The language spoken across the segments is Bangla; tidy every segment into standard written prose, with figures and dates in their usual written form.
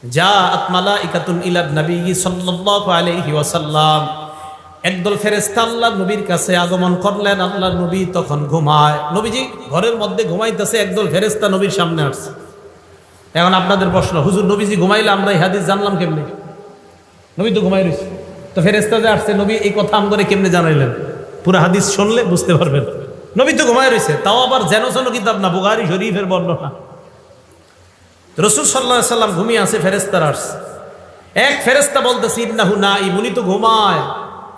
জাআত মালাইকাতুন ইলা নবী সাল্লাল্লাহু আলাইহি ওয়াসাল্লাম। একদল ফেরেশতা আল্লাহর নবীর কাছে আগমন করলেন। আল্লাহর নবী তখন ঘুমায়। নবীজি ঘরের মধ্যে ঘুমাইতেছে, একদল ফেরেশতা নবীর সামনে আসছে। এখন আপনাদের প্রশ্ন, হুজুর নবীজি ঘুমাইলে আমরা এই হাদিস জানলাম কেমনে? নবী তো ঘুমাই রয়েছে, তো ফেরেশতা যে আসছে নবী এই কথা আমগরে কেমনে জানাইলেন? পুরো হাদিস শুনলে বুঝতে পারবেন। নবী তো ঘুমাই রয়েছে, তাও আবার যেন কিতাব না, বুখারী শরীফের বর্ণনা। রাসূল সাল্লাল্লাহু আলাইহি সাল্লাম ঘুমিয়ে আছে, ফেরেশতারা আসছে। এক ফেরেশতা বলতেছে ইন্নাহু নাঈম, উনি তো ঘুমায়।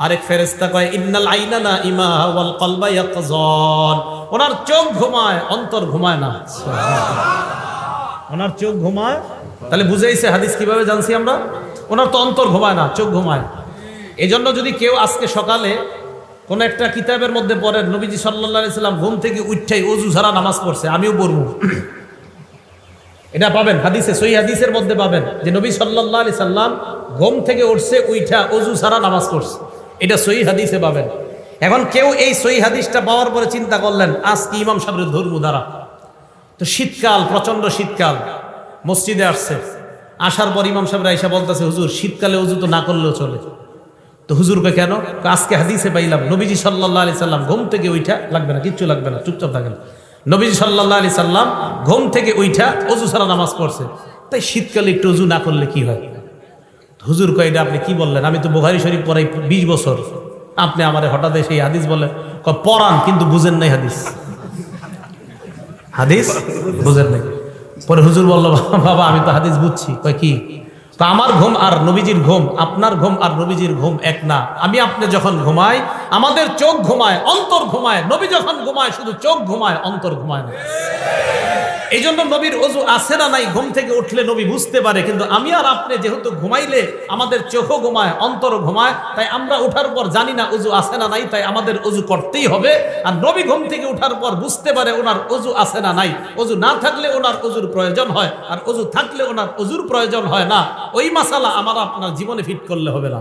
আরেক ফেরেশতা কয় ইন্নাল আইনা নাঈমা ওয়াল কলবা ইয়াকযান, ওনার চোখ ঘুমায় অন্তর ঘুমায় না। ওনার চোখ ঘুমায়, তাহলে বুঝাইছে হাদিস কিভাবে জানছি আমরা? ওনার তো অন্তর ঘুমায় না, চোখ ঘুমায়। এই জন্য যদি কেউ আজকে সকালে কোন একটা কিতাবের মধ্যে পড়েন নবীজি সাল্লাল্লাহু আলাইহি সাল্লাম ঘুম থেকে উঠেই ওযু ছাড়া নামাজ পড়ছে, আমিও পড়বো, এটা পাবেন হাদিসে, সহিহ হাদিসের মধ্যে পাবেন যে নবী সাল্লাল্লাহু আলাইহি সাল্লাম ঘুম থেকে উঠছে, উঠা ওযু ছাড়া নামাজ পড়ছে, এটা সহিহ হাদিসে পাবেন। এখন কেউ এই সহিহ হাদিসটা পাওয়ার পরে চিন্তা করলেন আজকে ইমাম সাহেবের ধর্ম দ্বারা, তো শীতকাল, প্রচন্ড শীতকাল, মসজিদে আসছে। আসার পর ইমাম সাহেব আয়েশা বলতেছে হুজুর শীতকালে ওযু তো না করলেও চলে। তো হুজুরকে কেন? আজকে হাদিসে পাইলাম নবীজি সাল্লাল্লাহু আলাইহি সাল্লাম ঘুম থেকে উঠা, লাগবে না, কিচ্ছু লাগবে না, চুপচাপ থাকেন, নবীজি সাল্লাল্লাহু আলাইহি সাল্লাম ঘুম থেকে উঠা ওযু ছাড়া নামাজ পড়ছে, তাই শীতকালে একটু ওযু না করলে কি হয়? হুজুর কয় এটা আপনি কি বললেন? আমি তো বুখারী শরীফ পড়াই 20 বছর, আপনি আমারে হঠাৎ সেই হাদিস বলে পড়ান, কিন্তু বুঝেন নাই হাদিস, হাদিস বুঝেন নাই। পরে হুজুর বলল বাবা আমি তো হাদিস বুঝছি। কয় কি? তো আমার ঘুম আর নবীজির ঘুম, আপনার ঘুম আর নবীজির ঘুম এক না। আমি আপনি যখন ঘুমাই আমাদের চোখ ঘুমায়, অন্তর ঘুমায়। নবী যখন ঘুমায় শুধু চোখ ঘুমায়, অন্তর ঘুমায় না। এই জন্য নবীর ওযু আছে না নাই ঘুম থেকে উঠলে নবী বুঝতে পারে, কিন্তু আমি আর আপনি যেহেতু ঘুমাইলে আমাদের চোখও ঘুমায়, অন্তরও ঘুমায়, তাই আমরা উঠার পর জানি না ওযু আছে না নাই, তাই আমাদের ওযু করতেই হবে। আর নবী ঘুম থেকে উঠার পর বুঝতে পারে ওনার ওযু আছে না নাই। ওযু না থাকলে ওনার ওযুর প্রয়োজন হয়, আর ওযু থাকলে ওনার ওযুর প্রয়োজন হয় না। ওই মাসালা আমার আপনার জীবনে ফিট করলে হবে না।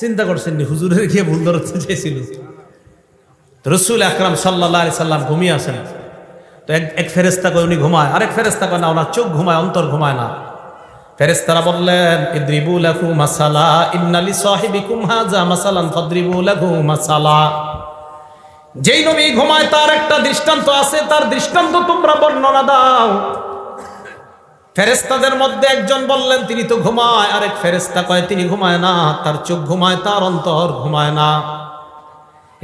চিন্তা করছেন নি হুজুরের গিয়ে ভুল ধরতে চেয়েছিল? রাসূল আকরাম সাল্লাল্লাহু আলাইহি সাল্লাম ঘুমিয়ে আসেন। তো এক ফেরেশতা কয় উনি ঘুমায়, আরেক ফেরেশতা কয় না ওনার চোখ ঘুমায়, অন্তর ঘুমায় না। ফেরেশতারা বললেন ইদরিবু লাহু মাসালা ইন্না লিসাহিবিকুম হাযা মাসালান ফাদরিবু লাহু মাসালা। যেই নবী ঘুমায় তার একটা দৃষ্টান্ত আছে, তার দৃষ্টান্ত তোমরা বর্ণনা দাও। ফেরেশতাদের মধ্যে একজন বললেন তিনি তো ঘুমায়, আরেক ফেরেশতা কয় তিনি ঘুমায় না, তার চোখ ঘুমায়, তার অন্তর ঘুমায় না।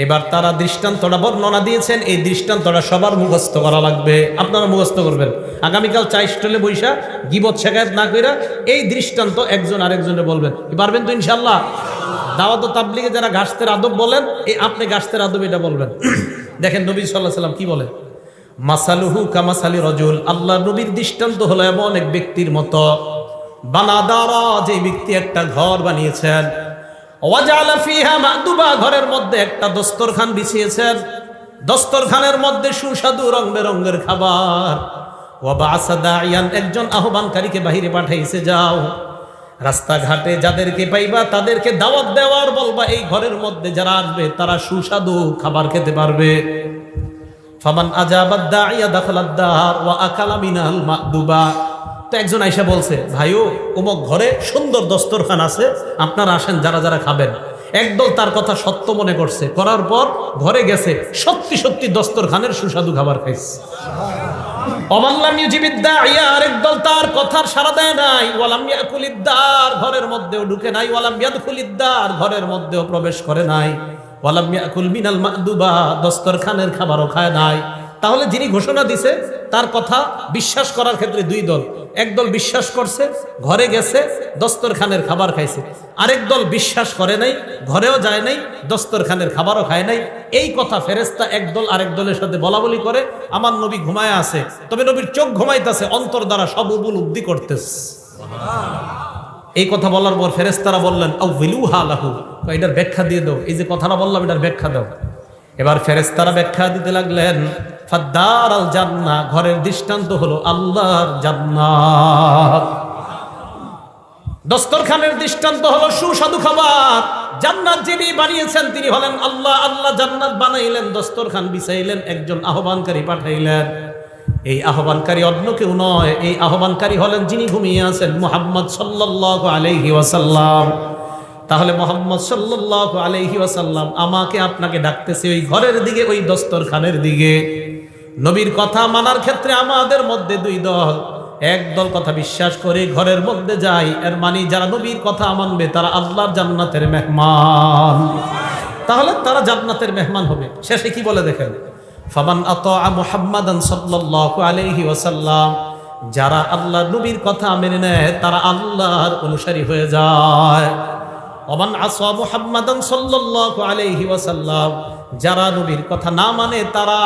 এবার তারা দৃষ্টান্তটা বর্ণনা দিয়েছেন, এই দৃষ্টান্তটা সবার মুখস্থ করা লাগবে, আপনারা মুখস্থ করবেন। আগামীকাল চা স্টলে বৈশা গীবত শেখায়ত না কইরা এই দৃষ্টান্ত একজন আরেকজনে বলবেন, পারবেন তো ইনশাআল্লাহ? দাওয়াত ও তাবলীগে যারা গাছতের আদব বলেন, এই আপনি গাছতের আদব এটা বলবেন। দেখেন নবী সাল্লাল্লাহু আলাইহি সাল্লাম কি বলে, মাসালুহু কামাসালি রাজুল, আল্লাহ নবীর দৃষ্টান্ত হলো এমন এক ব্যক্তির মতো, বানাদারা, যে ব্যক্তি একটা ঘর বানিয়েছেন, ওয়াজালা ফিহা মাদুবা, ঘরের মধ্যে একটা দস্তরখান বিছিয়েছেন, দস্তরখানের মধ্যে সুস্বাদু রং বেরঙের খাবার। ওয়া বা'সা দাইয়ান, একজন আহ্বানকারীকে বাহিরে পাঠাইছে, যাও রাস্তাঘাটে যাদেরকে পাইবা তাদেরকে দাওয়াত দেওয়ার বলবা এই ঘরের মধ্যে যারা আসবে তারা সুস্বাদু খাবার খেতে পারবে। ফামান আজাবাদ দাইয়া দাখালাদ দার ওয়া আকালা মিনাল মাদুবা। তো একজন আয়েশা বলছে ভাইও অমুক ঘরে সুন্দর দস্তরখান আছে, আপনারা আসেন যারা যারা খাবেন। একদল তার কথা সত্য মনে করছে, করার পর ঘরে গেছে, সত্যি সত্যি দস্তরখানের সুস্বাদু খাবার খাইছে। অমাল্লাম ইউজিবিদ দাইয়া, আরেক দল তার কথার সাড়া দেয় নাই, ওয়ালাম ইয়াকুলিদ দার, ঘরের মধ্যেও ঢুকে নাই, ওয়ালাম ইয়াদখুলিদ দার, ঘরের মধ্যেও প্রবেশ করে নাই, ওয়ালাম ইয়াকুল মিনাল মাদুবা, দস্তরখানের খাবারও খায় নাই। তাহলে যিনি ঘোষণা দিছে তার কথা বিশ্বাস করার ক্ষেত্রে দুই দল, একদল বিশ্বাস করছে, ঘরে গেছে, দস্তরখানের খাবার খাইছে, আরেক দল বিশ্বাস করে নাই, ঘরেও যায় নাই, দস্তরখানের খাবারও খায় নাই। এই কথা ফেরেশতা একদল আরেক দলের সাথে বলা বলি করে, আমার নবী ঘুমায় আছে, তবে নবীর চোখ ঘুমাইতেছে, অন্তর দ্বারা সব উপলব্ধি করতেছে। এই কথা বলার পর ফেরেশতারা বললেন আউযিলুহা লাহু, এটার ব্যাখ্যা দিয়ে দাও, এই যে কথাটা বললাম এটার ব্যাখ্যা দাও। এবার ফেরেশতারা ব্যাখ্যা দিতে লাগলেন, ফাদ্দার আল জান্নাহ, ঘরের দৃষ্টান্ত হলো আল্লাহর জান্নাত, দস্তরখানের দৃষ্টান্ত হলো সুস্বাদু খাবার। জান্নাত যিনি বানিয়েছেন তিনি হলেন আল্লাহ, আল্লাহ জান্নাত বানাইলেন, দস্তরখান বিছাইলেন, একজন আহ্বানকারী পাঠাইলেন। এই আহ্বানকারী অন্য কেউ নয়, এই আহ্বানকারী হলেন যিনি ঘুমিয়ে আছেন, মুহাম্মদ সাল্লাল্লাহু আলাইহি ওয়াসাল্লাম। তাহলে মুহাম্মদ সাল্লাল্লাহু আলাইহি ওয়াসাল্লাম আমাকে আপনাকে ডাকতেছে ওই ঘরের দিকে, ওই দস্তরখানের দিকে। নবীর কথা মানার ক্ষেত্রে আমাদের মধ্যে দুই দল। এক দল কথা বিশ্বাস করে ঘরের মধ্যে যায়, এর মানে যারা নবীর কথা মানবে তারা আল্লাহর জান্নাতের মেহমান, তাহলে তারা জান্নাতের মেহমান হবে। শেষে কি বলে দেখেন, ফামান আতাআ মুহাম্মাদান সাল্লাল্লাহু আলাইহি ওয়াসাল্লাম, যারা আল্লাহর নবীর কথা মেনে নেয় তারা আল্লাহর অনুসারী হয়ে যায়। ওমান আসা মুহাম্মাদান সাল্লাল্লাহু আলাইহি ওয়াসাল্লাম, যারা নবীর কথা না মানে তারা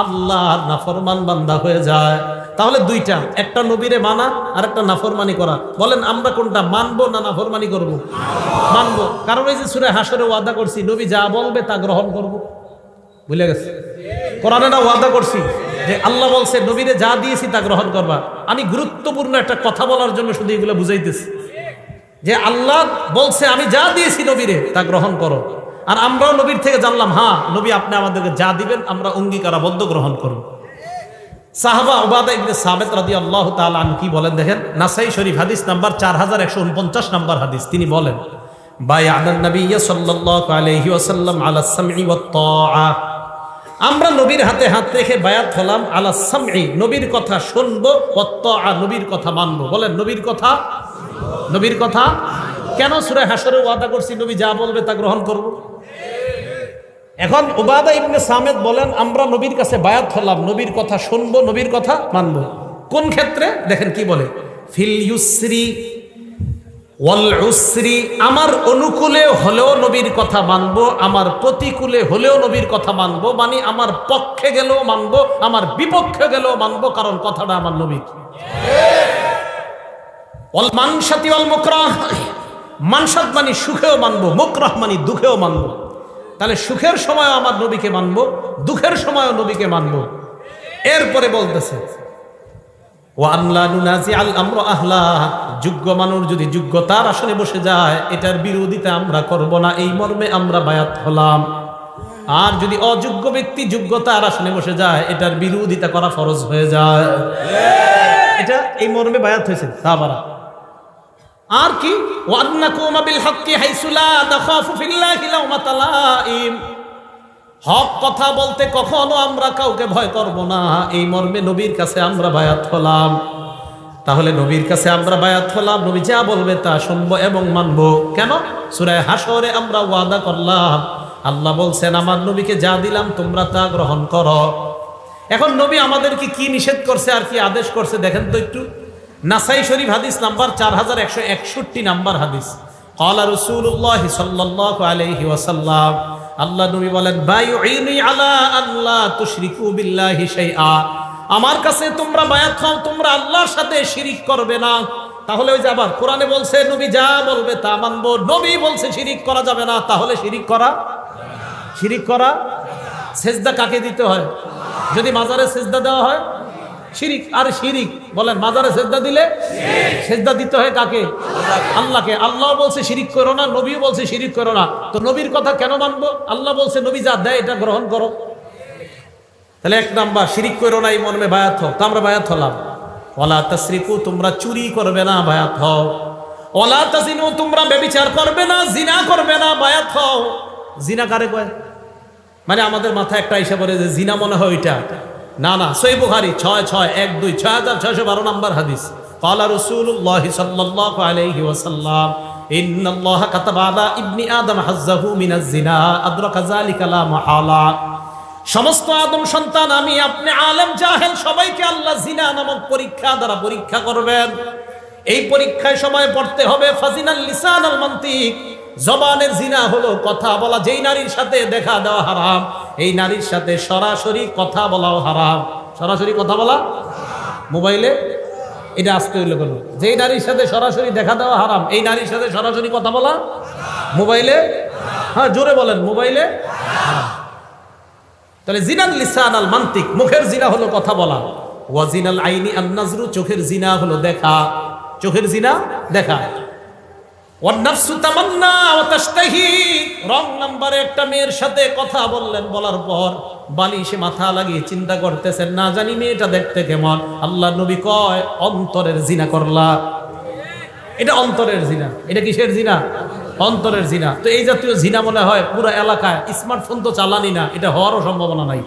আল্লাহর নাফরমান বান্দা হয়ে যায়। তাহলে দুইটা, একটা নবীরে মানা আর একটা নাফরমানি করা। বলেন আমরা কোনটা মানবো না নাফরমানি করব? মানবো, কারণ এই যে সূরা হাশরে ওয়াদা করছি নবী যা বলবে তা গ্রহণ করব। ভুলে গেছে? কোরআনে না ওয়াদা করছি যে আল্লাহ বলছে নবীরে যা দিয়েছি তা গ্রহণ করবা। আমি গুরুত্বপূর্ণ একটা কথা বলার জন্য শুধু এগুলো বুঝাইতেছি যে আল্লাহ বলছে আমি যা দিয়েছি নবীরে তা গ্রহণ করো, আর আমরাও নবীর থেকে জানলাম হ্যাঁ নবী আপনি আমাদেরকে যা দিবেন আমরা অঙ্গীকারাবদ্ধ গ্রহণ করব। সাহাবা উবাদা ইবনে সামিত রাদিয়াল্লাহু তাআলা আনহু কি বলেন দেখেন, নাসাই শরীফ হাদিস নাম্বার 4149 নম্বর হাদিস। তিনি বলেন বায়া'আন নবিয়্য সাল্লাল্লাহু আলাইহি ওয়াসাল্লাম আলা সামঈ ওয়াত তাআ, আমরা নবীর হাতে হাত রেখে বায়াত হলাম আলা সামঈ, নবীর কথা শুনবো, ওয়াত তাআ, নবীর কথা মানবো। বলেন নবীর কথা, নবীর কথা কেন সূরা হাশরে ওয়াদা করছি নবী যা বলবে তা গ্রহণ করব। এখন উবাদা ইবনে সামিত বলেন আমরা নবীর কাছে বায়াত হলাম, নবীর কথা শুনবো, নবীর কথা মানবো। কোন ক্ষেত্রে দেখেন কি বলে, ফিল ইউসরি ওয়াল উসরি, আমার অনুকূলে হলেও নবীর কথা মানবো, আমার প্রতিকূলে হলেও নবীর কথা মানবো। মানে আমার পক্ষে গেলেও মানবো, আমার বিপক্ষে গেলেও মানবো, কারণ কথাটা আমার নবীর। ওয়াল মানশাতি ওয়াল মুকরাহ, মানশাত মানে সুখেও মানবো, মুকরাহ মানে দুঃখেও মানবো। তাহলে সুখের সময় আমার নবীকে মানবো, দুঃখের সময়ও নবীকে মানবো। এরপরে বলতেছে ওয়ান লা নুনাজিআল আমর আহলা, যোগ্য মানুষ যদি যোগ্যতার আসনে বসে যায় এটার বিরোধিতা আমরা করব না, এই মর্মে আমরা বায়াত হলাম। আর যদি অযোগ্য ব্যক্তি যোগ্যতার আসনে বসে যায় এটার বিরোধিতা করা ফরজ হয়ে যায়। এটা এই মর্মে বায়াত হয়েছে সাহাবারা। আর কি ওয়ান্নাকুম বিল হক্কি হাইসু লা নাখাফু ফিল্লাহি লাওমাতা লাইম, হক কথা বলতে কখনো আমরা কাউকে ভয় করব না, এই মর্মে নবীর কাছে আমরা বায়াত হলাম। তাহলে নবীর কাছে আমরা বায়াত হলাম, নবী যা বলবে তা শুনবো এবং মানবো। কেন? সূরা হাশরে আমরা ওয়াদা করলাম, আল্লাহ বলছেন আমার নবীকে যা দিলাম তোমরা তা গ্রহণ করো। এখন নবী আমাদেরকে কি নিষেধ করছে আর কি আদেশ করছে দেখেন তো একটু। নাসাই শরীফ হাদিস নাম্বার 4161 নাম্বার হাদিস, ক্বালা রাসূলুল্লাহ সাল্লাল্লাহু আলাইহি ওয়াসাল্লাম, আল্লাহ নবী বলেন বায়ুইনি আলা আল্লা তুশরিকু বিল্লাহি শাইআ, আমার কাছে তোমরা বায়াত হও তোমরা আল্লাহর সাথে শিরিক করবে না। তাহলে ওই যে আবার কোরআনে বলছে নবী যা বলবে তা মানবো, নবী বলছে শিরিক করা যাবে না, তাহলে শিরিক করা, শিরিক করা। সেজদা কাকে দিতে হয়? যদি মাজারে সেজদা দেওয়া হয় শিরিক। আর শিরিক বলেন মাজারে সেজদা দিলে সেজদা দিতে হয় কাকে? আল্লাহকে। আল্লাহ বলছে শিরিক করো না, নবীও বলছে শিরিক করো না, তো নবীর কথা কেন মানবো? আল্লাহ বলছে নবী যা দেয় এটা গ্রহণ করো। তাহলে এক নাম্বার শিরিক করো না, এই মর্মে বায়াত হও, তো আমরা বায়াত হলাম। ওয়ালা তাসরিকু, তোমরা চুরি করবে না, বায়াত হও। ওয়ালা তাজিনু, তোমরা ব্যভিচার করবে না, জিনা করবে না, বায়াত হও। জিনা কারে কয়? মানে আমাদের মাথায় একটা ইসা করে যে জিনা মনে হয় ওইটা, না না, সহিহ বুখারী 6612 6612 নাম্বার হাদিস। ক্বালা রাসূলুল্লাহ সাল্লাল্লাহু আলাইহি ওয়াসাল্লাম ইন্নাল্লাহা কাতাবা আলা ইবনি আদম হাজ্জাহু মিনাজ জিনা আদরাকা যালিকা লা মাহালা, সমস্ত আদম সন্তান আমি আপনি আলেম জাহেল সবাইকে আল্লাহ জিনা নামক পরীক্ষা দ্বারা পরীক্ষা করবেন। এই পরীক্ষায় সময় পড়তে হবে ফাজিনাল লিসান আল মান্তিক, জবানের জিনা হলো কথা বলা। যেই নারীর সাথে দেখা দেওয়া হারাম, এই নারীর সাথে সরাসরি কথা বলাও হারাম। সরাসরি কথা বলা মোবাইলে, এটা আজকে হইলো কেন? যেই নারীর সাথে সরাসরি দেখা দেওয়া হারাম, এই নারীর সাথে সরাসরি কথা বলা মোবাইলে, হ্যাঁ জোরে বলেন, মোবাইলে হারাম। তাহলে জিনাল লিসান আল মান্তিক, মুখের জিনা হলো কথা বলা। ওয়াজিনাল আইনি আন নাজরু, চোখের জিনা হলো দেখা, চোখের জিনা দেখা। ওয়ান নাফসু তামান্না ওয়া তাশতাহি, রং নাম্বারে একটা মেয়ের সাথে কথা বললেন, বলার পর বালিশে মাথা লাগিয়ে চিন্তা করতেছেন না জানি মেয়েটা দেখতে কেমন। আল্লাহ নবী কয় অন্তরের জিনা করলা। এটা অন্তরের জিনা। এটা কিসের জিনা? অন্তরের জিনা। তো এই জাতীয় জিনা মনে হয় পুরো এলাকায়, স্মার্টফোন তো চালানি না, এটা হওয়ারও সম্ভাবনা নাই।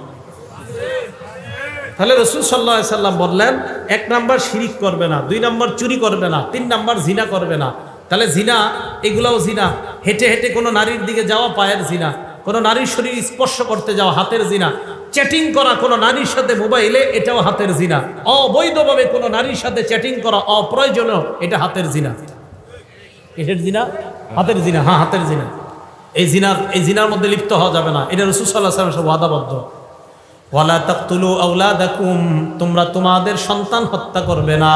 তাহলে রাসূল সাল্লাল্লাহু আলাইহি সাল্লাম বললেন 1 নাম্বার শিরিক করবে না, 2 নাম্বার চুরি করবে না, 3 নাম্বার জিনা করবে না। তাহলে জিনা এগুলাও জিনা। হেঁটে হেঁটে কোনো নারীর দিকে যাওয়া পায়ের জিনা, কোনো নারীর শরীর স্পর্শ করতে যাওয়া হাতের জিনা, চ্যাটিং করা কোনো নারীর সাথে মোবাইলে এটাও হাতের জিনা, অবৈধভাবে কোনো নারীর সাথে চ্যাটিং করা অপ্রয়োজনীয় এটা হাতের জিনা। কিসের জিনা? হাতের জিনা। হ্যাঁ, হাতের জিনা। এই জিনার মধ্যে লিপ্ত হওয়া যাবে না। এটা রাসূল সাল্লাল্লাহু আলাইহি ওয়াসাল্লাম ওয়াদাবদ্ধ। ওয়ালা তাকতুলু আওলাদাকুম, তোমরা তোমাদের সন্তান হত্যা করবে না।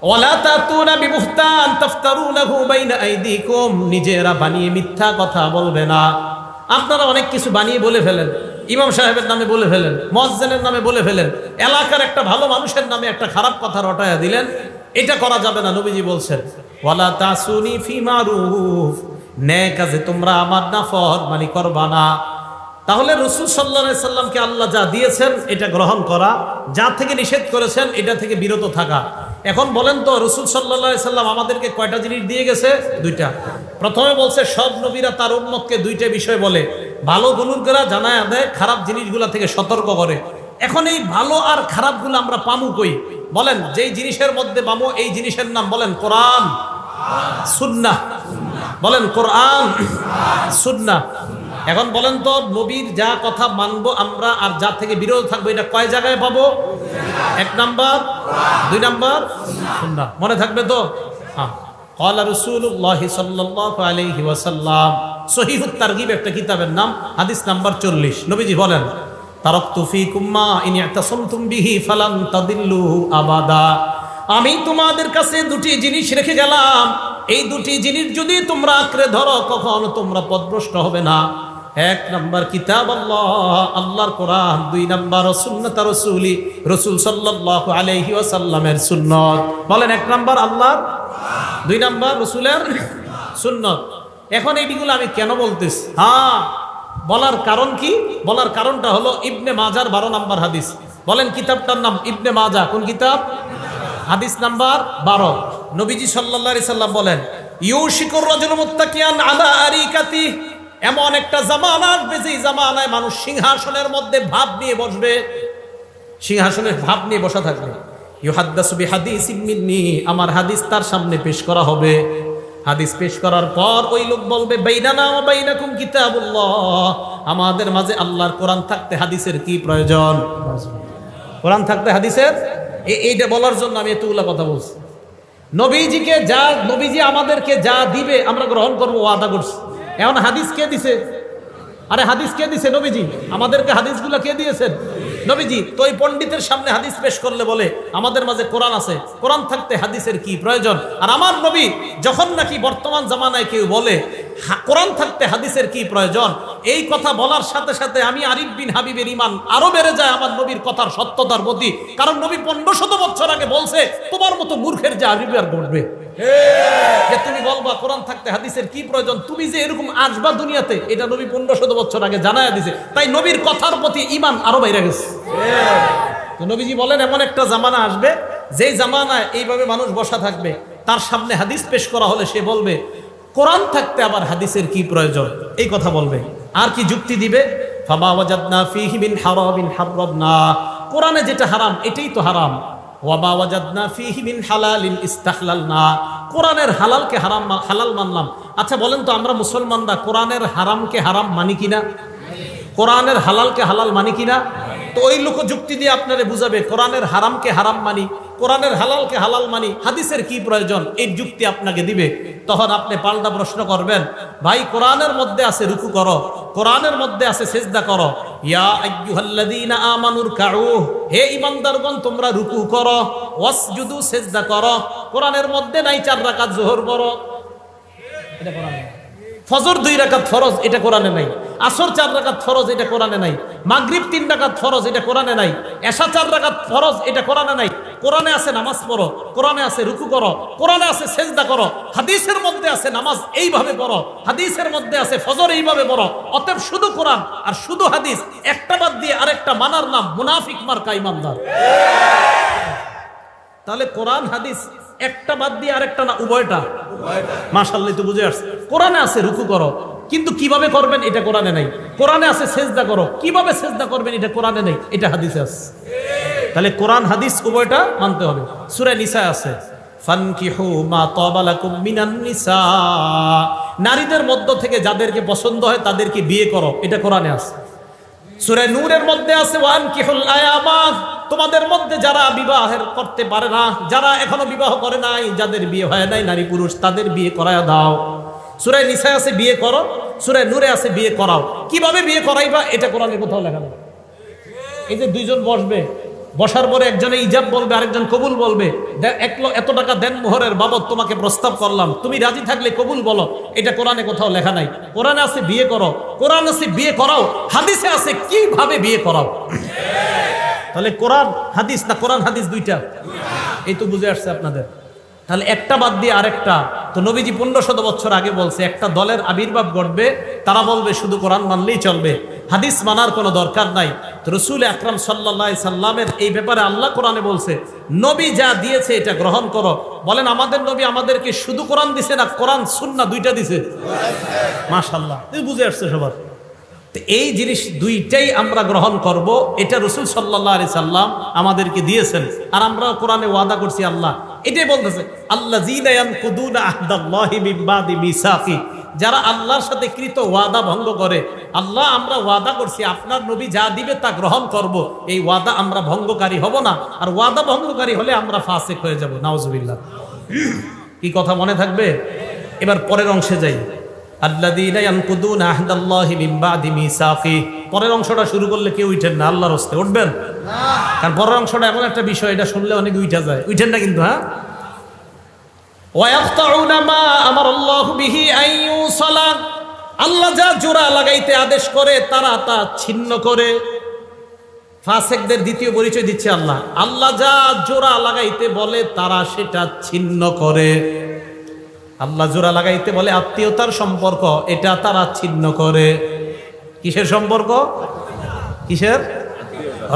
ওয়ালা তাতুনা বিবুহতান তাফতারুনাহু বাইনা আইদিকুম, নিজেরা বানিয়ে মিথ্যা কথা বলবে না। আপনারা অনেক কিছু বানিয়ে বলে ফেলেন, ইমাম সাহেবের নামে বলে ফেলেন, মুয়াজ্জিনের নামে বলে ফেলেন, এলাকার একটা ভালো মানুষের নামে একটা খারাপ কথা রটায়া দিলেন। এটা করা যাবে না। নবীজি বলছেন ওয়ালা তাসুনি ফি মারুফ, নেক কাজে তোমরা আমার নাফরমানি করবা না। তাহলে রাসূল সাল্লাল্লাহু আলাইহি সাল্লামকে আল্লাহ যা দিয়েছেন এটা গ্রহণ করা, যা থেকে নিষেধ করেছেন এটা থেকে বিরত থাকা। এখন বলেন তো রাসূল সাল্লাল্লাহু আলাইহি সাল্লাম আমাদেরকে কয়টা জিনিস দিয়ে গেছে? 2টা। প্রথমে বলছে সব নবীরা তার উম্মতকে 2টা বিষয় বলে, ভালো গুণগুলা জানায় দেয়, খারাপ জিনিসগুলা থেকে সতর্ক করে। এখন এই ভালো আর খারাপগুলো আমরা পামু কই? বলেন, যেই জিনিসের মধ্যে পামু এই জিনিসের নাম বলেন কোরআন সুন্নাহ। বলেন কোরআন সুন্নাহ। এখন বলেন তো নবীর যা কথা মানবো আমরা আর যা থেকে বিরত থাকবো এটা কয় জায়গায় পাবো? 1 নাম্বার, 2 নাম্বার সুন্নাহ। মনে থাকবে তো? হ্যাঁ। ক্বালা রাসূলুল্লাহ সাল্লাল্লাহু আলাইহি ওয়াসাল্লাম, সহিহুত তারগিব একটা কিতাবের নাম, হাদিস নাম্বার 40। নবীজি বলেন তারাকতু ফীকুম মা ইন ইতাসামতুম বিহি ফালান তাদিল্লু আবাদা, আমি তোমাদের কাছে 2টি জিনিস রেখে গেলাম, এই 2টি জিনিস যদি তোমরা আঁকড়ে ধরো কখনো তোমরা পথভ্রষ্ট হবে না। 1 নাম্বার কিতাব আল্লাহ, আল্লাহর কোরআন। 2 নাম্বার সুন্নাত রাসূলি, রাসূল সাল্লাল্লাহু আলাইহি ওয়াসাল্লামের সুন্নাত। বলেন 1 নাম্বার আল্লাহর, 2 নাম্বার রাসূলের সুন্নাত। এখন এইগুলো আমি কেন বলতেছি? হ্যাঁ, বলার কারণ কি? বলার কারণটা হলো ইবনে মাজার 12 নাম্বার হাদিস। বলেন কিতাবটার নাম ইবনে মাজা। কোন কিতাব? হাদিস নাম্বার 12। নবীজি সাল্লাল্লাহু আলাইহি সাল্লাম বলেন ইউশিকুর রাজুলু মুত্তাকিয়ান আলা আরিকাতি, এমন একটা জামানা আসবে যেই জামানায় মানুষ সিংহাসনের মধ্যে ভাব নিয়ে বসবে, সিংহাসনের ভাব নিয়ে বসা থাকবে। ইউহাদ্দাসু বিহাদিসিম মিন্নি, আমার হাদিস তার সামনে পেশ করা হবে। হাদিস পেশ করার পর ওই লোক বলবে বাইনানা ওয়া বাইনাকুম কিতাবুল্লাহ, আমাদের মাঝে আল্লাহর কোরআন থাকতে হাদিসের কি প্রয়োজন? কোরআন থাকতে হাদিসের, এইটা বলার জন্য আমি এতগুলা কথা বলছি। নবীজি আমাদেরকে যা দিবে আমরা গ্রহণ করবো, ওয়াদা করছি। এখন হাদিস কে দিছে? আরে হাদিস কে দিছে? নবীজি। আমাদেরকে হাদিসগুলো কে দিয়েছেন? নবীজি। তো এই পণ্ডিতের সামনে হাদিস পেশ করলে বলে আমাদের মাঝে কোরআন আছে, কোরআন থাকতে হাদিসের কি প্রয়োজন? আর আমার নবী যখন নাকি বর্তমান জামানায় কেউ বলে কোরআন থাকতে হাদিসের কি প্রয়োজন, এই কথা বলার সাথে সাথে আমি আরিফ বিন হাবিবের ঈমান আরো বেড়ে যায় আমার নবীর কথার সত্যতার প্রতি। কারণ নবী 1500 বছর আগে বলছে তোমার মতো মূর্খের যে আরিফ আর ঘটবে যে তুমি বলবা কোরআন থাকতে হাদিসের কি প্রয়োজন, তুমি যে এরকম আসবা দুনিয়াতে, এটা নবী 1500 বছর আগে জানায়া দিছে। তাই নবীর কথার প্রতি ঈমান আরো বাইরে গেছে। তো নবীজি বলেন এমন একটা জামানা আসবে যেই জামানায় এইভাবে মানুষ বসা থাকবে, তার সামনে হাদিস পেশ করা হলে সে বলবে কোরআন থাকতে আবার হাদিসের কি প্রয়োজন, এই কথা বলবে। আর কি যুক্তি দিবে? ফামা ওয়াজাদনা ফীহি মিন হারামিন হারামনা, কোরআনে যেটা হারাম এটাই তো হারাম। ওয়ামা ওয়াজাদনা ফীহি মিন হালালিন ইস্তাহলালনা, কোরআনের হালালকে হালাল মানলাম। আচ্ছা বলেন তো আমরা মুসলমানরা কোরআনের হারামকে হারাম মানি কিনা? কোরআনের হালালকে হালাল মানি কিনা? তো ওই লোক যুক্তি দিয়ে আপনারে বুঝাবে কোরআনের হারামকে হারাম মানি, কোরআনের হালালকে হালাল মানি, হাদিসের কি প্রয়োজন, এই যুক্তি আপনাকে দিবে। তখন আপনি পাল্টা প্রশ্ন করবেন, ভাই কোরআনের মধ্যে আছে রুকু করো, কোরআনের মধ্যে আছে সিজদা করো, ইয়া আইয়ুহাল্লাযীনা আমানুর কাউ, হে ঈমানদারগণ তোমরা রুকু করো, ওয়াসজুদু সিজদা করো। কোরআনের মধ্যে নাই 4 রাকাত যোহর করো, এটা কোরআনে। ফজর 2 রাকাত ফরজ, এটা কোরআনে নাই। আসর 4 রাকাত ফরজ, এটা কোরআনে নাই। মাগরিব 3 রাকাত ফরজ, এটা কোরআনে নাই। এশা 4 রাকাত ফরজ, এটা কোরআনে নাই। কোরআনে আছে নামাজ পড়ো, কোরআনে আছে রুকু করো, কোরআনে আছে সেজদা করো, হাদিসের মধ্যে আছে নামাজ এইভাবে পড়ো, হাদিসের মধ্যে আছে ফজর এইভাবে পড়ো। অতএব শুধু কোরআন আর শুধু হাদিস একটা বাদ দিয়ে আরেকটা মানার নাম মুনাফিক মার্কা ইমানদার। তাহলে কোরআন হাদিস একটা বাদ দিয়ে আরেকটা না, উভয়টা। মাশাআল্লাহ, তো বুঝে আসছে। কোরআনে আছে রুকু করো, কিন্তু কিভাবে করবেন এটা কোরআনে নাই। কোরআনে আছে সেজদা করো, কিভাবে সেজদা করবেন এটা কোরআনে নেই, এটা হাদিসে আছে। তাহলে কোরআন হাদিস উভয়টা মানতে হবে। সূরা নিসা আছে ফানকিহু মা তাবা লাকুম মিনান নিসা, নারীদের মধ্য থেকে যাদেরকে পছন্দ হয় তাদেরকে বিয়ে করো, এটা কোরআনে আছে। সূরা নূরের মধ্যে আছে ওয়ানকিহুল আয়ামা, তোমাদের মধ্যে যারা বিবাহের করতে পারে না, যারা এখনো বিবাহ করে নাই, যাদের বিয়ে হয় নাই নারী পুরুষ, তাদের বিয়ে করায়া দাও। সূরা নিসা আছে বিয়ে করো, সূরা নূরে আছে বিয়ে করাও। কিভাবে বিয়ে করাইবা এটা কোরআনে কোথাও লেখা নেই। এই যে দুইজন বসবে, বসার পরে একজনে ইজাব বলবে, আরেকজন কবুল বলবে, এত টাকা দেন মোহরের বাবদ তোমাকে প্রস্তাব করলাম, তুমি রাজি থাকলে কবুল বলো, এটা কোরআনে কোথাও লেখা নাই। কোরআনে আছে বিয়ে করো, কোরআন আছে বিয়ে করাও, হাদিসে আছে কিভাবে বিয়ে করাও। তাহলে কোরআন হাদিস না কোরআন হাদিস দুইটা, এই তো বুঝে আসছে আপনাদের। তাহলে একটা বাদ দিয়ে আরেকটা। তো নবীজি 1500 বছর আগে বলছে একটা দলের আবির্ভাব ঘটবে, তারা বলবে শুধু কোরআন মানলেই চলবে, হাদিস মানার কোনো দরকার নাই। তো রাসূল আকরাম সাল্লাল্লাহু আলাইহি সাল্লামের এই ব্যাপারে আল্লাহ কোরআনে বলছে নবী যা দিয়েছে এটা গ্রহণ করো। বলেন আমাদের নবী আমাদেরকে শুধু কোরআন দিছে না কোরআন সুন্নাহ দুইটা দিছে? মাশাআল্লাহ, বুঝে আসছে সবার। এই জিনিস দুইটাই আমরা গ্রহণ করব, এটা রাসূল সাল্লাল্লাহু আলাইহি সাল্লাম আমাদেরকে দিয়েছেন। আর আমরা কোরআনে ওয়াদা করছি, আল্লাহ এটাই বলতেছে আল্লাযীনা ইয়ানকুদুনা আহদাল্লাহি মিন বাদি মিসাকি, যারা আল্লাহর সাথে কৃত ওয়াদা ভঙ্গ করে। আল্লাহ আমরা ওয়াদা করছি আপনার নবী যা দিবে তা গ্রহণ করব, এই ওয়াদা আমরা ভঙ্গকারী হব না। আর ওয়াদা ভঙ্গকারী হলে আমরা ফাসিক হয়ে যাব, নাউজুবিল্লাহ। কি কথা মনে থাকবে? এবার পরের অংশে যাই। আল্লাযীনা ইয়ানকুদুনা আহদাল্লাহি মিন বাদি মিসাকি, পরের অংশটা শুরু করলে কেউ উঠেন না, আল্লাহর রাস্তায় উঠবেন না। কারণ পরের অংশটা এমন একটা বিষয়, এটা শুনলে অনেকে উঠা যায়, উঠেন না কিন্তু। হ্যাঁ, ওয়ায়াকতাউনা মা আমারাল্লাহু বিহি আইয়ুসালা, আল্লাহ যা জোড়া লাগাইতে আদেশ করে তারা তা ছিন্ন করে। ফাসিকদের দ্বিতীয় পরিচয় দিচ্ছে আল্লাহ, আল্লাহ যা জোড়া লাগাইতে বলে তারা সেটা ছিন্ন করে। আল্লাহ জোড়া লাগাইতে বলে আত্মীয়তার সম্পর্ক, এটা তারা ছিন্ন করে। কিসের সম্পর্ক? কিসের?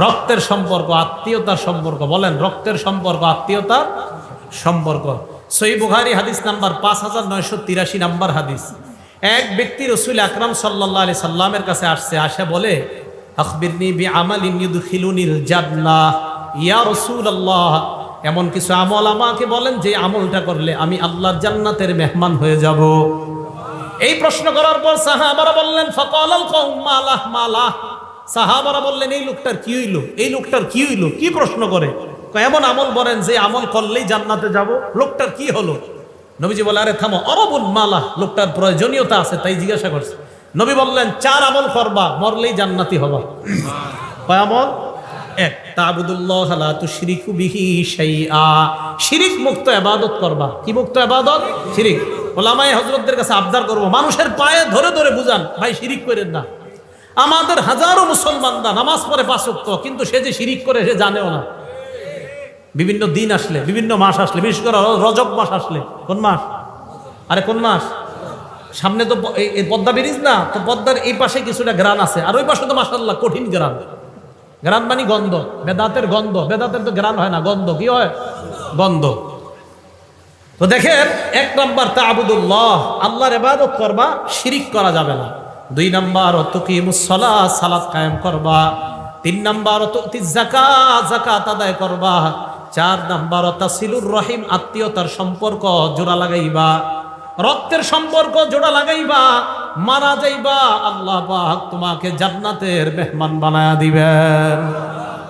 রক্তের সম্পর্ক, আত্মীয়তার সম্পর্ক। বলেন রক্তের সম্পর্ক, আত্মীয়তার সম্পর্ক। সহিহ বুখারী হাদিস নাম্বার 5983 নাম্বার হাদিস। এক ব্যক্তি রাসূল আকরাম সাল্লাল্লাহু আলাইহি সাল্লামের কাছে আসছে, আসে বলে আখবিরনি বিআমালিন ইউদখিলুনিল জান্নাহ, ইয়া রাসূলুল্লাহ এমন কিছু আমল আমাকে বলেন যে আমলটা করলে আমি আল্লাহর জান্নাতের মেহমান হয়ে যাব। এই প্রশ্ন করার পর সাহাবারা বললেন ফাকালাল কওম মালাহ মালাহ, সাহাবারা বললেন এই লোকটার কি হইল, এই লোকটার কি হইল, কি প্রশ্ন করে, এমন আমল বলেন যে আমল করলেই জান্নাতে যাব, লোকটার কি হলো? নবীজি বলে আরে থামো, অরবুল মালাহ, লোকটার প্রয়োজনীয়তা আছে তাই জিজ্ঞাসা করছে। নবী বললেন 4 আমল করবা, মরলেই জান্নাতি হবা। কয় আমল? 1, তা'বুদুল্লাহ লা তুশরিকু বিহি শাইআ, শিরিক মুক্ত ইবাদত করবা। কি মুক্ত ইবাদত? শিরিক। ওলামায়ে হযরতদের কাছে আবদার করব, মানুষের পায়ে ধরে ধরে বুঝান ভাই শিরিক করেন না। আমাদের হাজারো মুসলমানরা নামাজ পড়ে 5 ওয়াক্ত, কিন্তু সে যে শিরিক করে সে জানেও না। বিভিন্ন দিন আসলে, বিভিন্ন মাস আসলে, বিশেষ করে রজব মাস আসলে, কোন মাস? আরে কোন মাস? সামনে তো এই পদ্মা ব্রিজ না, তো পদ্মার এই পাশে কিছুটা গ্রান আছে, আর ওই পাশে তো মাশাআল্লাহ কঠিন গ্রান। গ্রান মানে গন্ধ, বেদাতের গন্ধ। বেদাতের তো গ্রান হয় না, গন্ধ। কি হয়? গন্ধ। তো দেখেন 1 নাম্বার তা'বুদুল্লাহ, আল্লাহর ইবাদত করবা, শিরিক করা যাবে না। 2 নাম্বার তুকিমুস সালাত, সালাত কায়েম করবা। 3 নাম্বার তুতিজ যাকাত, যাকাত আদায় করবা। 4 নাম্বার তাসিলুর রহিম, আত্মীয়তার সম্পর্ক জোড়া লাগাইবা। রক্তের সম্পর্ক জোড়া লাগাইবা, মারা যাইবা আল্লাহ পাক তোমাকে জান্নাতের মেহমান বানায়া দিবেন।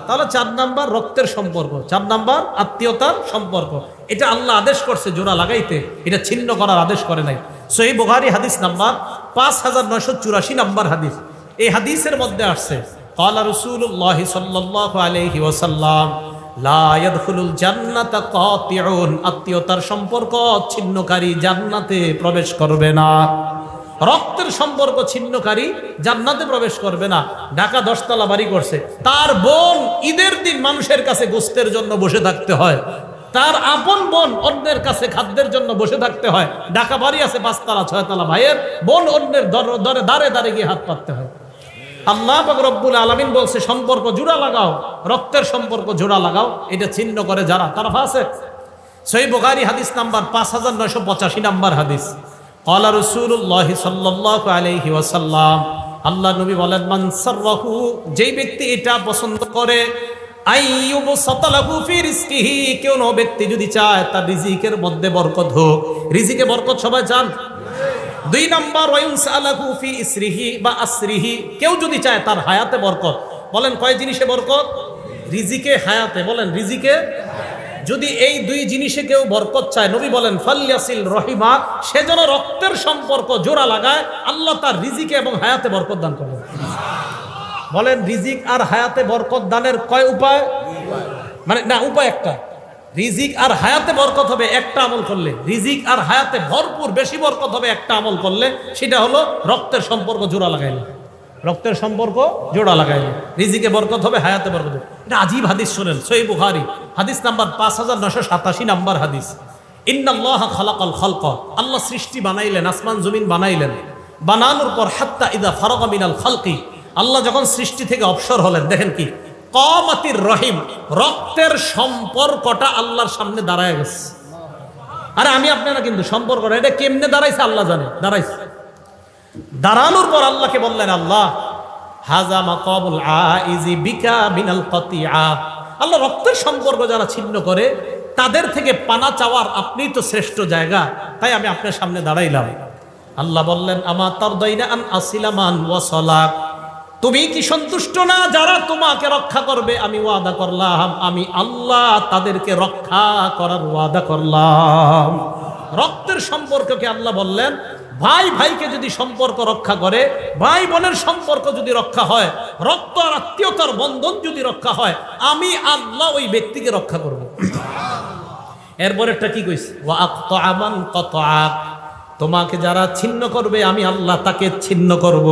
তাহলে 4 নাম্বার রক্তের সম্পর্ক, 4 নাম্বার আত্মীয়তার সম্পর্ক, এটা আল্লাহ আদেশ করছে জোড়া লাগাইতে, এটা ছিন্ন করার আদেশ করে নাই। সহিহ বুখারী হাদিস নাম্বার 5984 নাম্বার হাদিস। এই হাদিসের মধ্যে আসছে ক্বালা রাসূলুল্লাহ সাল্লাল্লাহু আলাইহি ওয়াসাল্লাম লা ইয়াদখুলুল জান্নাতা কাতিউন, আত্মীয়তার সম্পর্ক ছিন্নকারী জান্নাতে প্রবেশ করবে না। রক্তের সম্পর্ক ছিন্নকারী জান্নাতে প্রবেশ করবে না। ঢাকা 10 তলা বাড়ি করছে, তার বোন ঈদের দিন মানুষের কাছে গোস্তের জন্য বসে থাকতে হয়, তার আপন বোন অন্যের কাছে খাদ্যের জন্য বসে থাকতে হয়। ঢাকা বাড়ি আছে 5 তলা 6 তলা, ভাইয়ের বোন অন্যের দাঁড়ে দাঁড়ে গিয়ে হাত পাততে হয়। আল্লাহ পাক রব্বুল আলামিন বলছে সম্পর্ক জোড়া লাগাও, রক্তের সম্পর্ক জোড়া লাগাও। এটা ছিন্ন করে যারা, তারা ফাসিক। সহিহ বুখারী হাদিস নাম্বার 5985 নাম্বার হাদিস। ক্বালা রাসূলুল্লাহ সাল্লাল্লাহু আলাইহি ওয়াসাল্লাম, আল্লাহ নবী বলেন, মান সাররাহু, যেই ব্যক্তি এটা পছন্দ করে, আইয়ুব সাতালাহু ফি রিজকিহি, কোন ব্যক্তি যদি চায় তার রিজিকের মধ্যে বরকত হোক। রিজিকে বরকত সবাই চান। 2 নাম্বার, ওয়ায়ুনসালাহু ফি ইসরিহি বা আসরিহি, কেউ যদি চায় তার হায়াতে বরকত। বলেন কয় জিনিসে বরকত? রিজিকে, হায়াতে। বলেন রিজিকে। যদি এই 2 জিনিসে কেউ বরকত চায়, নবী বলেন ফালইয়াসিল রহিমা, সে যেন রক্তের সম্পর্ক জোড়া লাগায়, আল্লাহ তার রিজিকে এবং হায়াতে বরকত দান করবেন। বলেন রিজিক আর হায়াতে বরকত দানের কয় উপায়? মানে না, উপায় একটা। রিজিক আর হায়াতে বরকত হবে একটা আমল করলে, রিজিক আর হায়াতে ভরপুর বেশি বরকত হবে একটা আমল করলে, সেটা হলো রক্তের সম্পর্ক জোড়া লাগাইলে। রক্তের সম্পর্ক জোড়া লাগাইলে রিজিকে বরকত হবে, হায়াতে বরকত হবে। এটা আজীব হাদিস শোনেন, সহিহ বুখারী হাদিস নাম্বার 5987 নাম্বার হাদিস। ইন্নাল্লাহা খালাকাল খালক, আল্লাহ সৃষ্টি বানাইলেন, আসমান জমিন বানাইলেন। বানানোর পর হাত্তা ইদা ফারাগা মিনাল খালকি, আল্লাহ যখন সৃষ্টি থেকে অবসর হলেন, দেখেন কি কামাতির রহিম, রক্তের সম্পর্কটা আল্লাহর সামনে দাঁড়ায় গেছে। আরে আমি আপনারা কিন্তু সম্পর্কটা এটা কেমনে দাঁড়াইছে আল্লাহ জানে, দাঁড়াইছে। দাঁড়ানোর পর আল্লাহকে বললেন, আল্লাহ হাযা মাকাবুল আইজি বিকা মিনাল কাতিআ, আল্লাহ রক্তের সম্পর্ক যারা ছিন্ন করে তাদের থেকে পানা চাওয়ার আপনি তো শ্রেষ্ঠ জায়গা, তাই আমি আপনার সামনে দাঁড়াইলাম। আল্লাহ বললেন, আমা তারদাইনা আন আসিলা মান ওয়াসালাক, তুমি কি সন্তুষ্ট না যারা তোমাকে রক্ষা করবে? আমি ওয়াদা করলাম, আমি আল্লাহ তাদেরকে রক্ষা করার ওয়াদা করলাম। রক্তের সম্পর্ককে আল্লাহ বললেন, ভাই ভাইকে যদি সম্পর্ক রক্ষা করে, ভাই বোনের সম্পর্ক যদি রক্ষা হয়, রক্ত আর আত্মীয়তার বন্ধন যদি রক্ষা হয়, আমি আল্লাহ ওই ব্যক্তিকে রক্ষা করব। এরপরেরটা কি কইছে? ওয়া আক্তাআ মান কাতাআক, তোমাকে যারা ছিন্ন করবে আমি আল্লাহ তাকে ছিন্ন করব।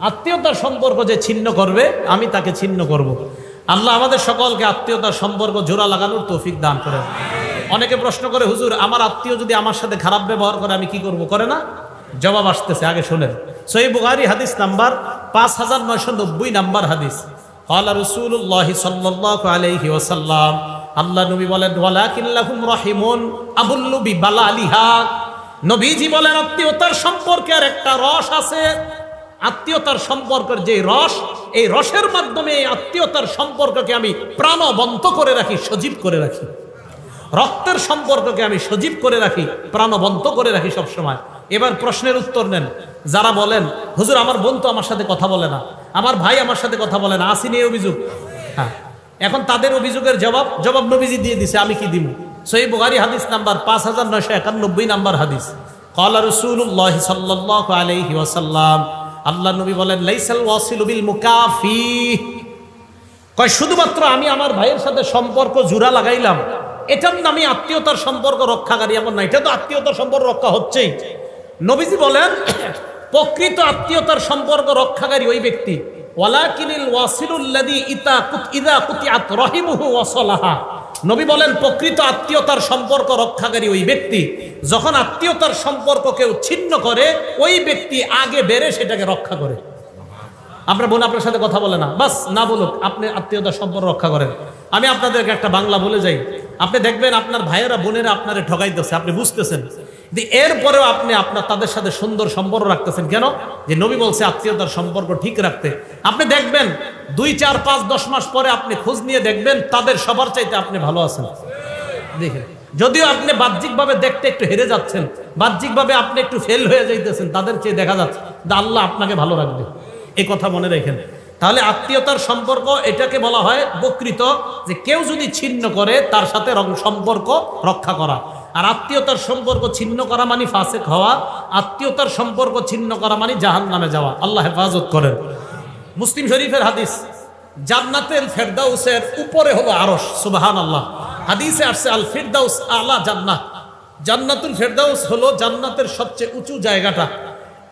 আত্মীয়তার সম্পর্ক যে ছিন্ন করবে আমি তাকে ছিন্ন করব। আল্লাহ আমাদের সকলকে আত্মীয়তার সম্পর্ক জোড়া লাগানোর তৌফিক দান করেন। অনেকে প্রশ্ন করে, হুজুর আমার আত্মীয় যদি আমার সাথে খারাপ ব্যবহার করে আমি কি করব? করে না? জবাব আসতেছে, আগে শুনেন। সহিহ বুখারী হাদিস নাম্বার 5990 নাম্বার হাদিস। ক্বালা রাসূলুল্লাহ সাল্লাল্লাহু আলাইহি ওয়াসাল্লাম, আল্লাহ নবী বলেন, ওয়ালাকিন লাহুম রাহিমুন আবুল্লু বিবালালিহা, নবীজি বলেন আত্মীয়তার সম্পর্কে আর একটা রস আছে। আত্মীয়তার সম্পর্কের যে রস, এই রসের মাধ্যমে এই আত্মীয়তার সম্পর্ককে আমি প্রাণবন্ত করে রাখি, সজীব করে রাখি। রক্তের সম্পর্ককে আমি সজীব করে রাখি, প্রাণবন্ত করে রাখি সবসময়। এবার প্রশ্নের উত্তর নেন। যারা বলেন, হুজুর আমার বোন তো আমার সাথে কথা বলে না, আমার ভাই আমার সাথে কথা বলে না, আসেনি এই অভিযোগ। হ্যাঁ, এখন তাদের অভিযোগের জবাব নবীজি দিয়ে দিছে, আমি কি দিব? সহিহ বুখারী হাদিস নাম্বার 5991 নাম্বার হাদিস। ক্বালা রাসূলুল্লাহ সাল্লাল্লাহু আলাইহি ওয়াসাল্লাম, আল্লাহ নবী বলেন, লাইসাল ওয়াসিলু বিল মুকাফি, কয় শুধুমাত্র আমি আমার ভাইয়ের সাথে সম্পর্ক জোড়া লাগাইলাম এটার নামে আত্মীয়তার সম্পর্ক রক্ষাকারী এমন না, এটা তো আত্মীয়তার সম্পর্ক রক্ষা হচ্ছেই। নবীজি বলেন, প্রকৃত আত্মীয়তার সম্পর্ক রক্ষাকারী ওই ব্যক্তি, ওয়ালাকিনিল ওয়াসিলুল্লাযী ইযা কুতিআত রাহিমুহু ওয়াসালাহা, নবী বলেন প্রকৃত আত্মীয়তার সম্পর্ক রক্ষাকারী ওই ব্যক্তি, যখন আত্মীয়তার সম্পর্ক কেউ ছিন্ন করে ওই ব্যক্তি আগে বেড়ে সেটাকে রক্ষা করে। আপনার বোন আপনার সাথে কথা বলে না, বাস না বলুক, আপনি আত্মীয়তার সম্পর্ক রক্ষা করেন। আমি আপনাদেরকে একটা বাংলা বলে যাই, আপনি দেখবেন আপনার ভাইয়েরা বোনেরা আপনারে ঠকাইতেছে, আপনি বুঝতেছেন, এরপরেও আপনি তাদের সাথে সুন্দর সম্পর্ক রাখতেছেন কেন? যে নবী বলছে আত্মীয়তার সম্পর্ক ঠিক রাখতে। আপনি দেখবেন 2, 4, 5, 10 মাস পরে আপনি খোঁজ নিয়ে দেখবেন তাদের সবার চাইতে আপনি ভালো আছেন। দেখেন, যদিও আপনি বাহ্যিকভাবে দেখতে একটু হেরে যাচ্ছেন, বাহ্যিকভাবে আপনি একটু ফেল হয়ে যাইতেছেন, তাদের চেয়ে দেখা যাচ্ছে আল্লাহ আপনাকে ভালো রাখবে, এই কথা মনে রাখেন। তাহলে আত্মীয়তার সম্পর্ক এটাকে বলা হয় প্রকৃত, যে কেউ যদি ছিন্ন করে তার সাথে সম্পর্ক রক্ষা করা। আর আত্মীয়তার সম্পর্ক ছিন্ন করা মানে ফাসিক হওয়া, আত্মীয়তার সম্পর্ক ছিন্ন করা মানে জাহান্নামে যাওয়া। আল্লাহ হেফাজত করেন। মুসলিম শরীফের হাদিস, জান্নাতুল ফেরদাউসের উপরে হলো আরশ, সুবহানাল্লাহ। হাদিসে আসছে আল ফিরদাউস আলা জান্নাত, জান্নাতুল ফেরদাউস হলো জান্নাতের সবচেয়ে উঁচু জায়গাটা।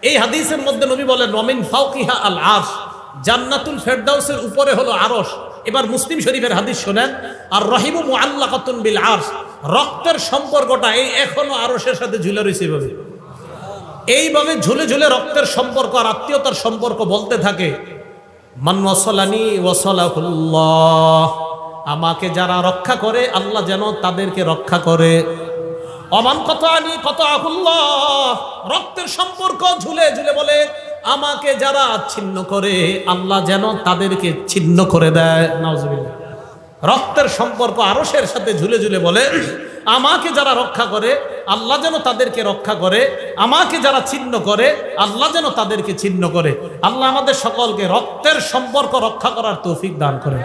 এই হাদিসের মধ্যে নবী বলেন ওয়ামিন ফাওকিহা আল আরশ, জান্নাতুল ফেরদাউসের উপরে হলো আরশ। এবার মুসলিম শরীফের হাদিস শোনেন, আর রহিমু মুআল্লাকাতুন বিল আরশ, রক্তের সম্পর্কটা এই এখনো আরশের সাথে ঝুলে রয়েছে। এইভাবে ঝুলে ঝুলে রক্তের সম্পর্ক আর আত্মীয়তার সম্পর্ক বলতে থাকে, মান ওয়াসালানি ওয়াসালাহুল্লাহ, আমাকে যারা রক্ষা করে আল্লাহ যেন তাদেরকে রক্ষা করে। অমান কতানি কতাহুল্লাহ, রক্তের সম্পর্ক ঝুলে ঝুলে বলে আমাকে যারা ছিন্ন করে আল্লাহ যেন তাদেরকে ছিন্ন করে দেয়। নাউজুবিল্লাহ। রক্তের সম্পর্ক আরশের সাথে ঝুলে ঝুলে বলে আমাকে যারা রক্ষা করে আল্লাহ যেন তাদেরকে রক্ষা করে, আমাকে যারা ছিন্ন করে আল্লাহ যেন তাদেরকে ছিন্ন করে। আল্লাহ আমাদের সকলকে রক্তের সম্পর্ক রক্ষা করার তৌফিক দান করে।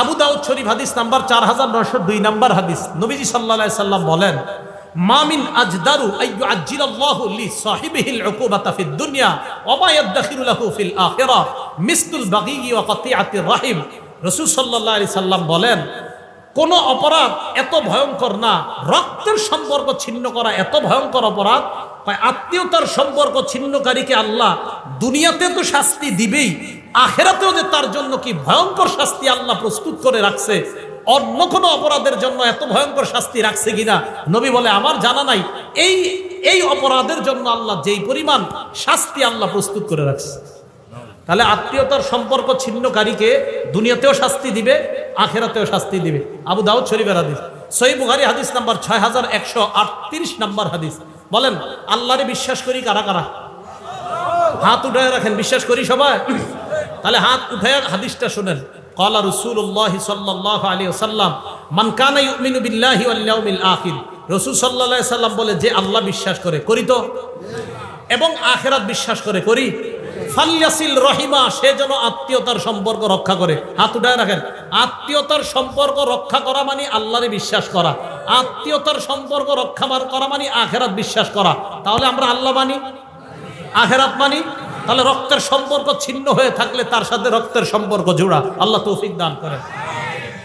আবু দাউদ শরীফ হাদিস নাম্বার 4902 নাম্বার হাদিস, নবীজি সাল্লাল্লাহু আলাইহি সাল্লাম বলেন, মা মিন আজদারু আইয়ু আজ্জিলাল্লাহু লিসাহিবিহিল উকুবাতা ফিদ দুনিয়া ওয়া মা ইয়াদখিরু লাহু ফিল আখিরাহ মিসলুল বাগী ওয়া কাতিআতির রাহিম। রাসূল সাল্লাল্লাহু আলাইহি সাল্লাম বলেন, কোন অপরাধ এত ভয়ঙ্কর না, রক্তের সম্পর্ক ছিন্ন করা এত ভয়ঙ্কর অপরাধ। আত্মীয়তার সম্পর্ক ছিন্নকারীকে আল্লাহ দুনিয়াতে তো শাস্তি দিবেই, আখিরাতেও যে তার জন্য কি ভয়ঙ্কর শাস্তি আল্লাহ প্রস্তুত করে রাখছে, অন্য কোনো অপরাধের জন্য এত ভয়ঙ্কর শাস্তি রাখছে কিনা নবী বলে আমার জানা নাই। এই অপরাধের জন্য আল্লাহ যেই পরিমাণ শাস্তি আল্লাহ প্রস্তুত করে রাখছে। তাহলে আত্মীয়তার সম্পর্ক ছিন্নকারীকে দুনিয়াতেও শাস্তি দিবে, আখিরাতেও শাস্তি দিবে। আবু দাউদ শরীফের হাদিস। সহিহ বুখারী হাদিস নাম্বার 6138 নাম্বার হাদিস। বলেন আল্লাহরে বিশ্বাস করি কারা কারা? হাত উঠায় রাখেন, বিশ্বাস করি সবাই। তাহলে হাত উঠায় হাদিসটা শুনেন। ক্বালা রাসূলুল্লাহ সাল্লাল্লাহু আলাইহি ওয়াসাল্লাম, মান কানা ইউমিনু বিল্লাহি ওয়াল ইয়াউমিল আখির, রাসূল সাল্লাল্লাহু আলাইহি সাল্লাম বলে যে আল্লাহ বিশ্বাস করে, করি তো, এবং আখিরাত বিশ্বাস করে, করি, ফালইয়াসিল রহিমা, সে যেন আত্মীয়তার সম্পর্ক রক্ষা করে। হাত উঠায় রাখেন। আত্মীয়তার সম্পর্ক রক্ষা করা মানে আল্লাহরে বিশ্বাস করা, আত্মীয়তার সম্পর্ক রক্ষা করা মানে আখিরাত বিশ্বাস করা। তাহলে আমরা আল্লাহ মানি, আখিরাত মানি, তাহলে রক্তের সম্পর্ক ছিন্ন হয়ে থাকলে তার সাথে রক্তের সম্পর্ক জোড়া। আল্লাহ তৌফিক দান করেন।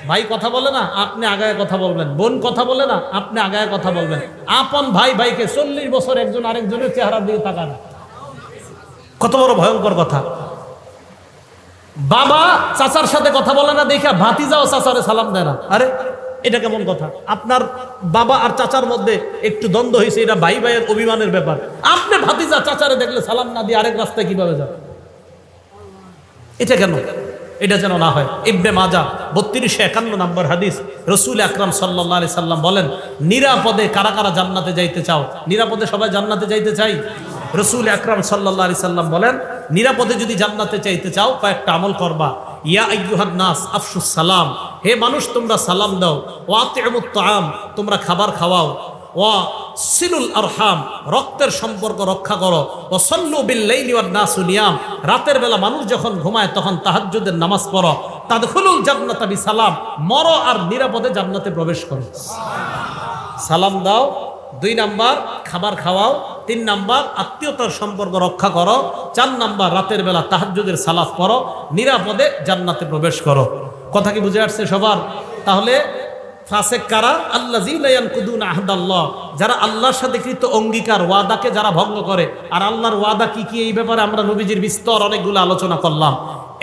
ভাই কথা বলে না, আপনি আগায় কথা বলবেন। বোন কথা বলে না, আপনি আগায় কথা বলবেন। আপন ভাই ভাইকে 40 বছর একজন আরেকজনের চেহারার দিকে তাকান, কত বড় ভয়ঙ্কর কথা। বাবা চাচার সাথে কথা বলে না দেখা ভাতিজাও চাচারে সালাম দেয় না। আরে এটা কেমন কথা? আপনার বাবা আর চাচার মধ্যে একটু দ্বন্দ্ব হয়েছে, এটা ভাই ভাইয়ের অভিমানের ব্যাপার। আপনি ভাতিজা চাচারে দেখলে সালাম না দিয়ে আরেক রাস্তায় কিভাবে যান? এটা কেন? এটা যেন না হয়। ইবনে মাজাহ 3251 নম্বর হাদিস। রাসূল আকরাম সাল্লাল্লাহু আলাইহি সাল্লাম বলেন, নিরাপদে কারা কারা জান্নাতে যাইতে চাও? নিরাপদে সবাই জান্নাতে যাইতে চাই? রাসূল আকরাম সাল্লাল্লাহু আলাইহি সাল্লাম বলেন, নিরাপদে যদি জান্নাতে চাইতে চাও কয়েকটা আমল করবা। ইয়া আইয়ুহান নাস আফশুস সালাম, হে মানুষ তোমরা সালাম দাও। ওয়া আতিমুত তাআম, তোমরা খাবার খাওয়াও। ওয়া সিলুল আরহাম, রক্তের সম্পর্ক রক্ষা করো। ওয়া সাল্লু বিল লাইলি ওয়ান নাসু নিয়াম, রাতের বেলা মানুষ যখন ঘুমায় তখন তাহাজ্জুদের নামাজ পড়ো। তাদখুলুল জান্নাতা বিসালাম, মরো আর নিরাপদে জান্নাতে প্রবেশ করো। সালাম দাও, 2 নাম্বার খাবার খাওয়াও, 3 নাম্বার আত্মীয়তার সম্পর্ক রক্ষা করো, 4 নাম্বার রাতের বেলা তাহাজ্জুদের সালাত পড়ো, নিরাপদে জান্নাতে প্রবেশ করো। কথা কি বুঝে আসছে সবার? তাহলে ফাসেক কারা? আল্লাযীনা ইয়ানকুদুনা আহদাল্লাহ, যারা আল্লাহর সাথে কৃত অঙ্গীকার ওয়াদাকে যারা ভঙ্গ করে। আর আল্লাহর ওয়াদা কি কি এই ব্যাপারে আমরা নবীজির বিস্তর অনেকগুলো আলোচনা করলাম।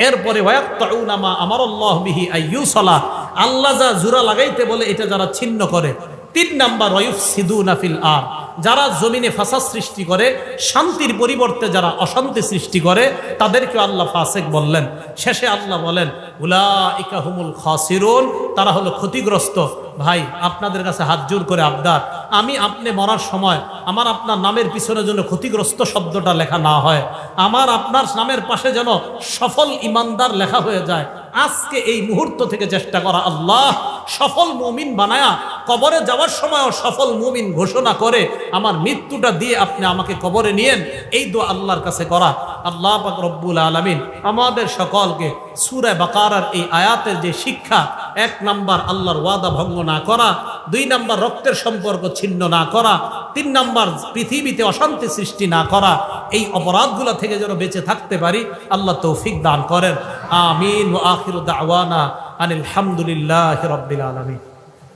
এরপরে ওয়ায়াকতাউনা মা আমারাল্লাহু বিহি আইয়ুসালা, আল্লাহ যা জোড়া লাগাইতে বলে এটা যারা ছিন্ন করে। 3 নাম্বার ওয়ায়ুফসিদুনা ফিল আরদ, যারা জমিনে ফাসাদ সৃষ্টি করে, শান্তির পরিবর্তে যারা অশান্তি সৃষ্টি করে তাদেরকে আল্লাহ ফাসিক বললেন। শেষে আল্লাহ বলেন উলাইকা হুমুল খাসিরুন, তারা হলো ক্ষতিগ্রস্ত। ভাই আপনাদের কাছে হাত জোর করে আবদার, আমি আপনি মরার সময় আমার আপনার নামের পিছনে যেন ক্ষতিগ্রস্ত শব্দটা লেখা না হয়, আমার আপনার নামের পাশে যেন সফল ইমানদার লেখা হয়ে যায়। আজকে এই মুহূর্ত থেকে চেষ্টা করা, আল্লাহ সফল মুমিন বানায়া কবরে যাওয়ার সময়ও সফল মুমিন ঘোষণা করে আমার মৃত্যুটা দিয়ে আপনি আমাকে কবরে নিয়েন, এই দোয়া আল্লাহর কাছে করা। আল্লাহ পাক রব্বুল আলামিন আমাদের সকলকে সূরা বাকারার এই আয়াতের যে শিক্ষা, 1 নাম্বার আল্লাহর ওয়াদা ভঙ্গ না করা, 2 নাম্বার রক্তের সম্পর্ক ছিন্ন না করা, 3 নাম্বার পৃথিবীতে অশান্তি সৃষ্টি না করা, এই অপরাধগুলো থেকে যেন বেঁচে থাকতে পারি আল্লাহ তৌফিক দান করেন। আমিন। ওয়া আখিরু দাওয়ানা আনিল হামদুলিল্লাহি রাব্বিল আলামিন।